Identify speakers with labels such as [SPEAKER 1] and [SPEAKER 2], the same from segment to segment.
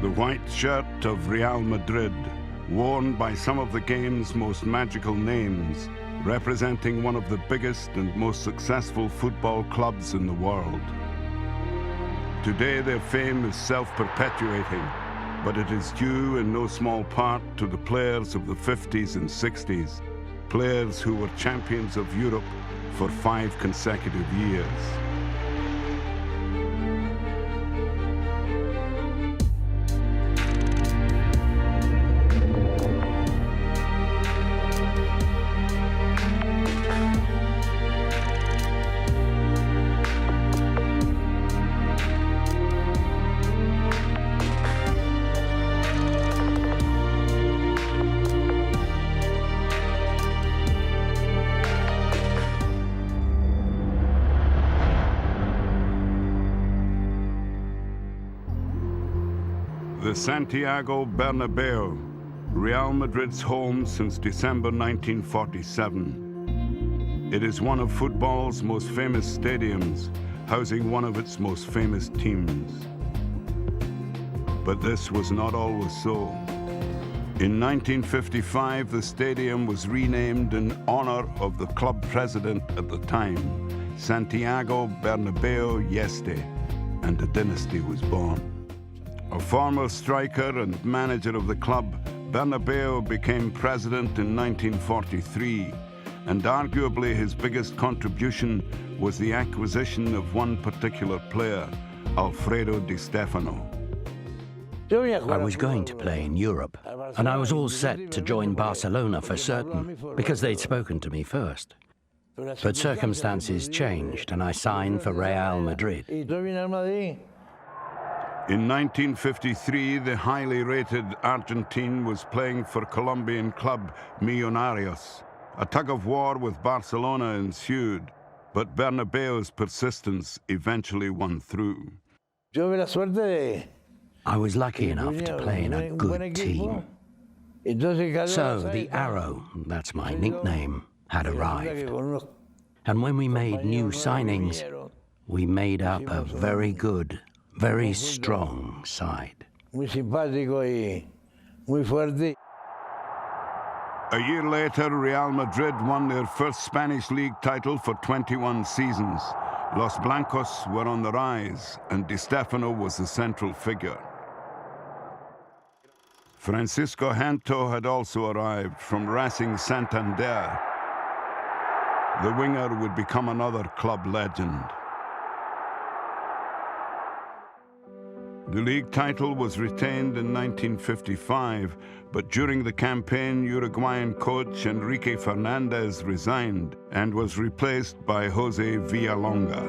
[SPEAKER 1] The white shirt of Real Madrid, worn by some of the game's most magical names, representing one of the biggest and most successful football clubs in the world. Today their fame is self-perpetuating, but it is due in no small part to the players of the 50s and 60s, players who were champions of Europe for 5 consecutive years. The Santiago Bernabéu, Real Madrid's home since December 1947. It is one of football's most famous stadiums, housing one of its most famous teams. But this was not always so. In 1955, the stadium was renamed in honor of the club president at the time, Santiago Bernabéu Yeste, and a dynasty was born. A former striker and manager of the club, Bernabéu became president in 1943, and arguably his biggest contribution was the acquisition of one particular player, Alfredo Di Stefano.
[SPEAKER 2] I was going to play in Europe, and I was all set to join Barcelona for certain, because they'd spoken to me first. But circumstances changed, and I signed for Real Madrid.
[SPEAKER 1] In 1953, the highly rated Argentine was playing for Colombian club Millonarios. A tug-of-war with Barcelona ensued, but Bernabéu's persistence eventually won through.
[SPEAKER 2] I was lucky enough to play in a good team. So the Arrow, that's my nickname, had arrived. And when we made new signings, we made up a very good, very strong side.
[SPEAKER 1] A year later, Real Madrid won their first Spanish league title for 21 seasons. Los Blancos were on the rise, and Di Stefano was the central figure. Francisco Janto had also arrived from Racing Santander. The winger would become another club legend. The league title was retained in 1955, but during the campaign, Uruguayan coach Enrique Fernandez resigned and was replaced by Jose Villalonga.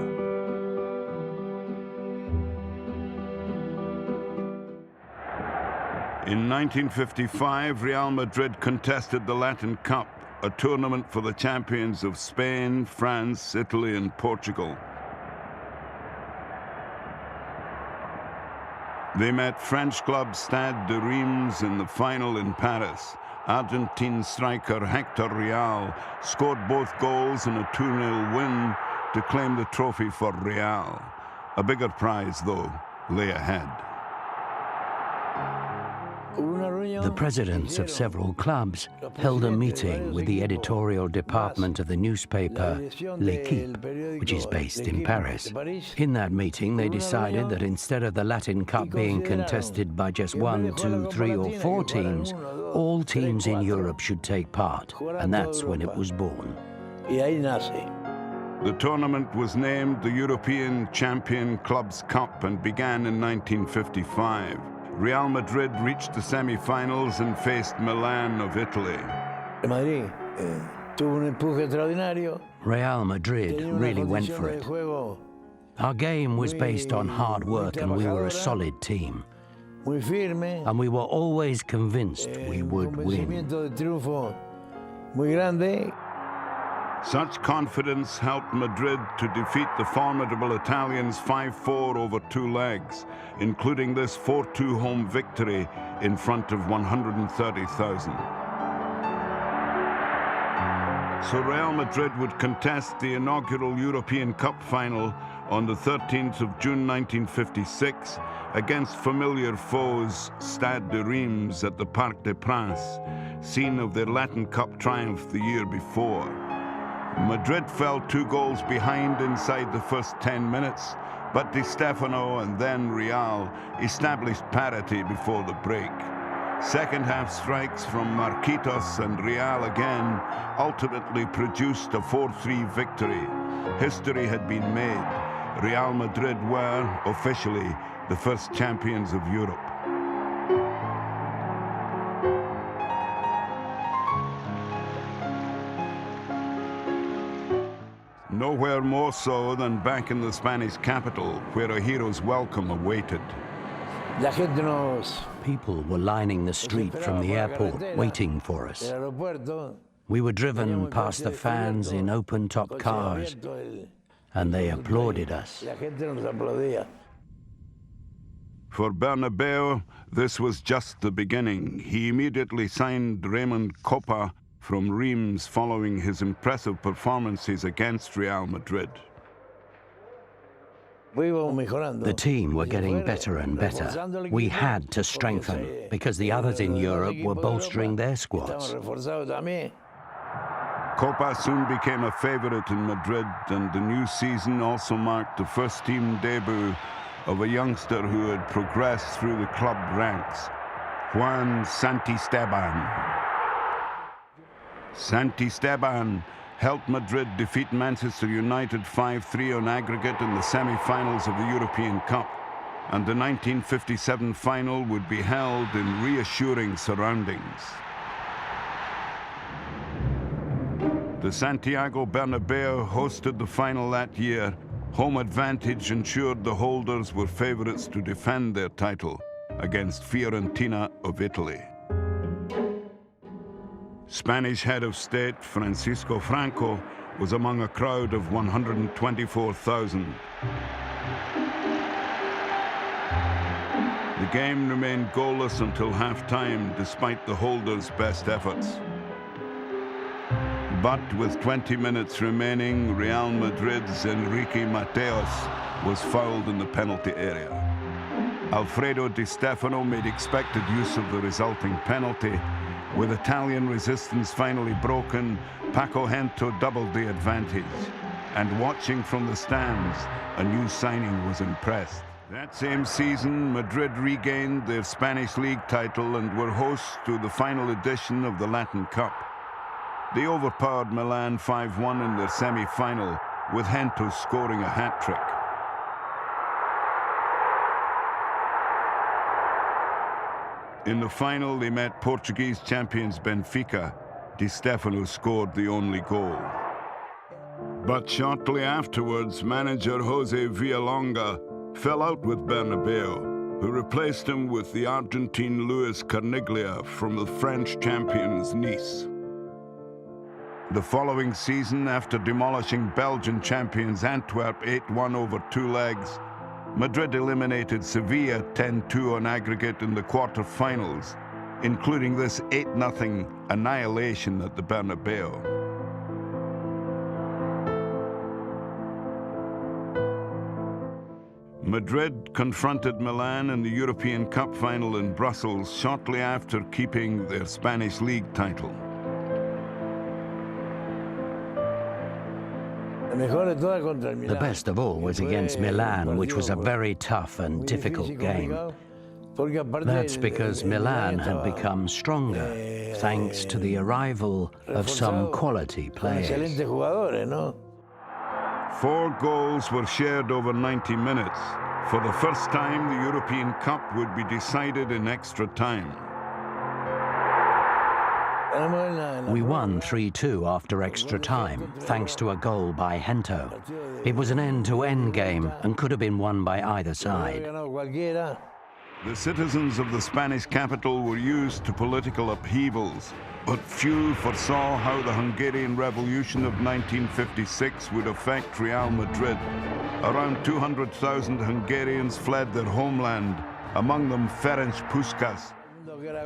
[SPEAKER 1] In 1955, Real Madrid contested the Latin Cup, a tournament for the champions of Spain, France, Italy, and Portugal. They met French club Stade de Reims in the final in Paris. Argentine striker Hector Real scored both goals in a 2-0 win to claim the trophy for Real. A bigger prize, though, lay ahead.
[SPEAKER 2] The presidents of several clubs held a meeting with the editorial department of the newspaper L'Équipe, which is based in Paris. In that meeting, they decided that instead of the Latin Cup being contested by just 1, 2, 3, or 4 teams, all teams in Europe should take part, and that's when it was born.
[SPEAKER 1] The tournament was named the European Champion Clubs Cup and began in 1955. Real Madrid reached the semi-finals and faced Milan of Italy.
[SPEAKER 2] Real Madrid really went for it. Our game was based on hard work, and we were a solid team. And we were always convinced we would win.
[SPEAKER 1] Such confidence helped Madrid to defeat the formidable Italians 5-4 over 2 legs, including this 4-2 home victory in front of 130,000. So Real Madrid would contest the inaugural European Cup final on the 13th of June 1956 against familiar foes Stade de Reims at the Parc des Princes, scene of their Latin Cup triumph the year before. Madrid fell 2 goals behind inside the first 10 minutes, but Di Stefano and then Real established parity before the break. Second half strikes from Marquitos and Real again ultimately produced a 4-3 victory. History had been made. Real Madrid were, officially, the first champions of Europe. Nowhere more so than back in the Spanish capital, where a hero's welcome awaited.
[SPEAKER 2] People were lining the street from the airport, waiting for us. We were driven past the fans in open-top cars, and they applauded us.
[SPEAKER 1] For Bernabéu, this was just the beginning. He immediately signed Raymond Kopa from Reims following his impressive performances against Real Madrid.
[SPEAKER 2] The team were getting better and better. We had to strengthen because the others in Europe were bolstering their squads.
[SPEAKER 1] Kopa soon became a favourite in Madrid, and the new season also marked the first team debut of a youngster who had progressed through the club ranks, Juan Santisteban. Santisteban helped Madrid defeat Manchester United 5-3 on aggregate in the semi-finals of the European Cup, and the 1957 final would be held in reassuring surroundings. The Santiago Bernabéu hosted the final that year. Home advantage ensured the holders were favourites to defend their title against Fiorentina of Italy. Spanish head of state Francisco Franco was among a crowd of 124,000. The game remained goalless until half-time, despite the holders' best efforts. But with 20 minutes remaining, Real Madrid's Enrique Mateos was fouled in the penalty area. Alfredo Di Stefano made expected use of the resulting penalty. With Italian resistance finally broken, Paco Gento doubled the advantage. And watching from the stands, a new signing was impressed. That same season, Madrid regained their Spanish league title and were hosts to the final edition of the Latin Cup. They overpowered Milan 5-1 in their semi-final, with Gento scoring a hat-trick. In the final, they met Portuguese champions Benfica. Di Stefano scored the only goal. But shortly afterwards, manager José Villalonga fell out with Bernabéu, who replaced him with the Argentine Luis Carniglia from the French champions Nice. The following season, after demolishing Belgian champions Antwerp 8-1 over 2 legs, Madrid eliminated Sevilla 10-2 on aggregate in the quarter-finals, including this 8-0 annihilation at the Bernabéu. Madrid confronted Milan in the European Cup final in Brussels shortly after keeping their Spanish league title.
[SPEAKER 2] The best of all was against Milan, which was a very tough and difficult game. That's because Milan had become stronger, thanks to the arrival of some quality players.
[SPEAKER 1] 4 goals were shared over 90 minutes. For the first time, the European Cup would be decided in extra time.
[SPEAKER 2] We won 3-2 after extra time, thanks to a goal by Gento. It was an end-to-end game and could have been won by either side.
[SPEAKER 1] The citizens of the Spanish capital were used to political upheavals, but few foresaw how the Hungarian Revolution of 1956 would affect Real Madrid. Around 200,000 Hungarians fled their homeland, among them Ferenc Puskás.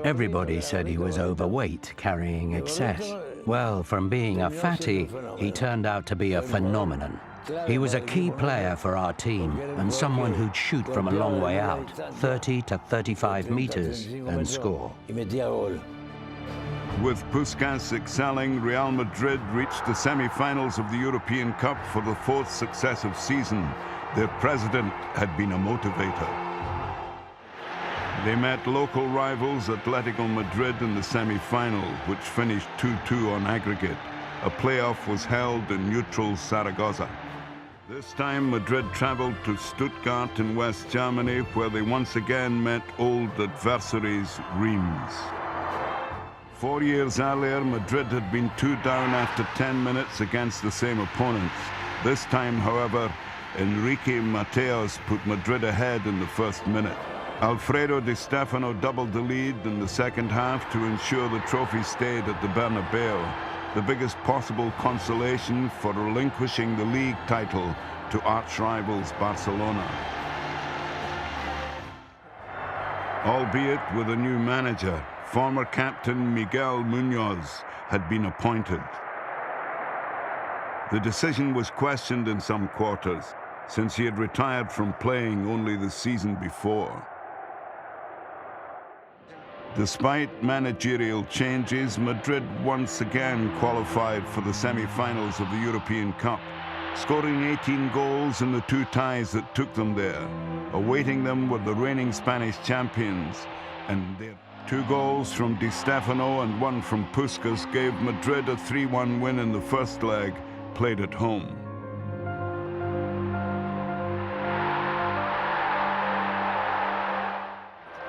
[SPEAKER 2] Everybody said he was overweight, carrying excess. Well, from being a fatty, he turned out to be a phenomenon. He was a key player for our team and someone who'd shoot from a long way out, 30 to 35 meters, and score.
[SPEAKER 1] With Puskás excelling, Real Madrid reached the semi-finals of the European Cup for the fourth successive season. Their president had been a motivator. They met local rivals Atletico Madrid in the semi-final, which finished 2-2 on aggregate. A playoff was held in neutral Zaragoza. This time Madrid travelled to Stuttgart in West Germany, where they once again met old adversaries, Reims. 4 years earlier, Madrid had been 2 down after 10 minutes against the same opponents. This time, however, Enrique Mateos put Madrid ahead in the first minute. Alfredo Di Stefano doubled the lead in the second half to ensure the trophy stayed at the Bernabéu, the biggest possible consolation for relinquishing the league title to arch-rivals Barcelona. Albeit with a new manager, former captain Miguel Muñoz had been appointed. The decision was questioned in some quarters, since he had retired from playing only the season before. Despite managerial changes, Madrid once again qualified for the semi-finals of the European Cup, scoring 18 goals in the 2 ties that took them there. Awaiting them were the reigning Spanish champions, and their 2 goals from Di Stefano and 1 from Puskás gave Madrid a 3-1 win in the first leg, played at home.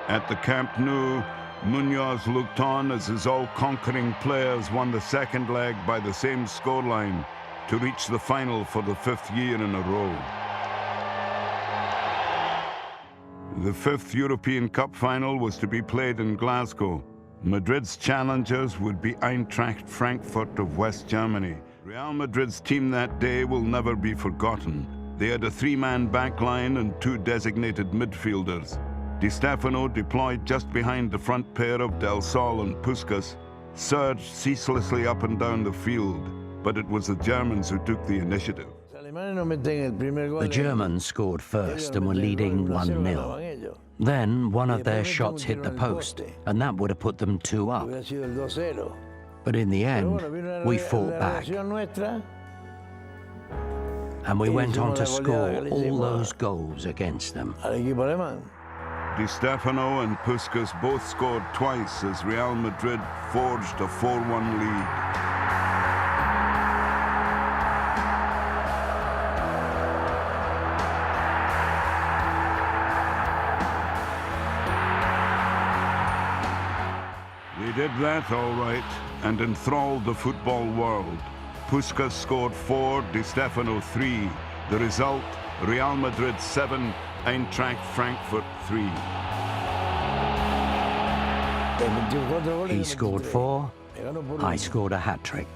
[SPEAKER 1] At the Camp Nou, Muñoz looked on as his all-conquering players won the second leg by the same scoreline to reach the final for the 5th year in a row. The 5th European Cup final was to be played in Glasgow. Madrid's challengers would be Eintracht Frankfurt of West Germany. Real Madrid's team that day will never be forgotten. They had a 3-man backline and 2 designated midfielders. Di Stefano, deployed just behind the front pair of Del Sol and Puskás, surged ceaselessly up and down the field, but it was the Germans who took the initiative.
[SPEAKER 2] The Germans scored first and were leading 1-0. Then one of their shots hit the post, and that would have put them 2 up. But in the end, we fought back. And we went on to score all those goals against them.
[SPEAKER 1] Di Stefano and Puskás both scored twice as Real Madrid forged a 4-1 lead. They did that all right and enthralled the football world. Puskás scored 4, Di Stefano 3. The result, Real Madrid 7, Eintracht Frankfurt 3.
[SPEAKER 2] He scored 4, I scored a hat-trick.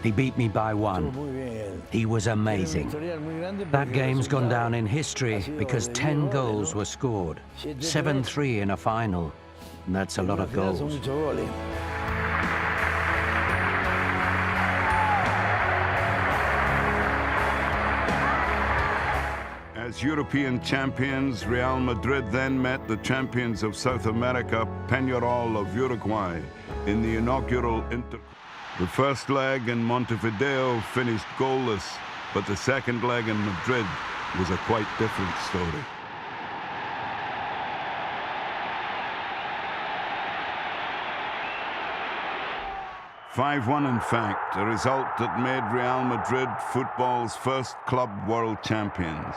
[SPEAKER 2] He beat me by 1. He was amazing. That game's gone down in history because 10 goals were scored, 7-3 in a final. That's a lot of goals. As European champions, Real Madrid then met the champions of South America, Peñarol of Uruguay, in the inaugural Inter. The first leg in Montevideo finished goalless, but the second leg in Madrid was a quite different story. "5-1 in fact, a result that made Real Madrid football's first club world champions.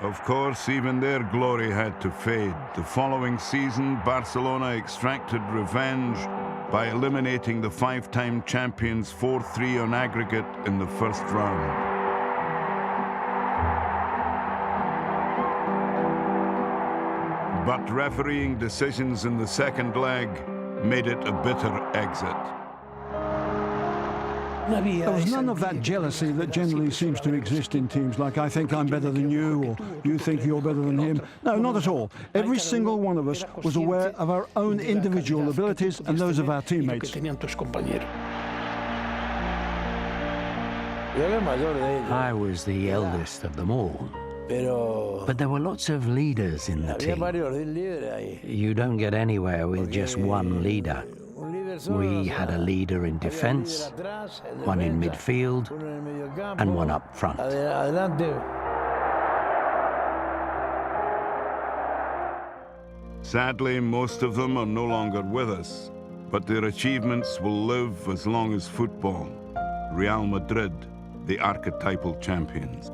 [SPEAKER 2] Of course, even their glory had to fade. The following season, Barcelona extracted revenge by eliminating the 5-time champions 4-3 on aggregate in the first round. But refereeing decisions in the second leg made it a bitter exit.
[SPEAKER 3] There was none of that jealousy that generally seems to exist in teams, like I think I'm better than you, or you think you're better than him. No, not at all. Every single one of us was aware of our own individual abilities and those of our teammates.
[SPEAKER 2] I was the eldest of them all. But there were lots of leaders in the team. You don't get anywhere with just one leader. We had a leader in defense, one in midfield, and one up front.
[SPEAKER 1] Sadly, most of them are no longer with us, but their achievements will live as long as football. Real Madrid, the archetypal champions.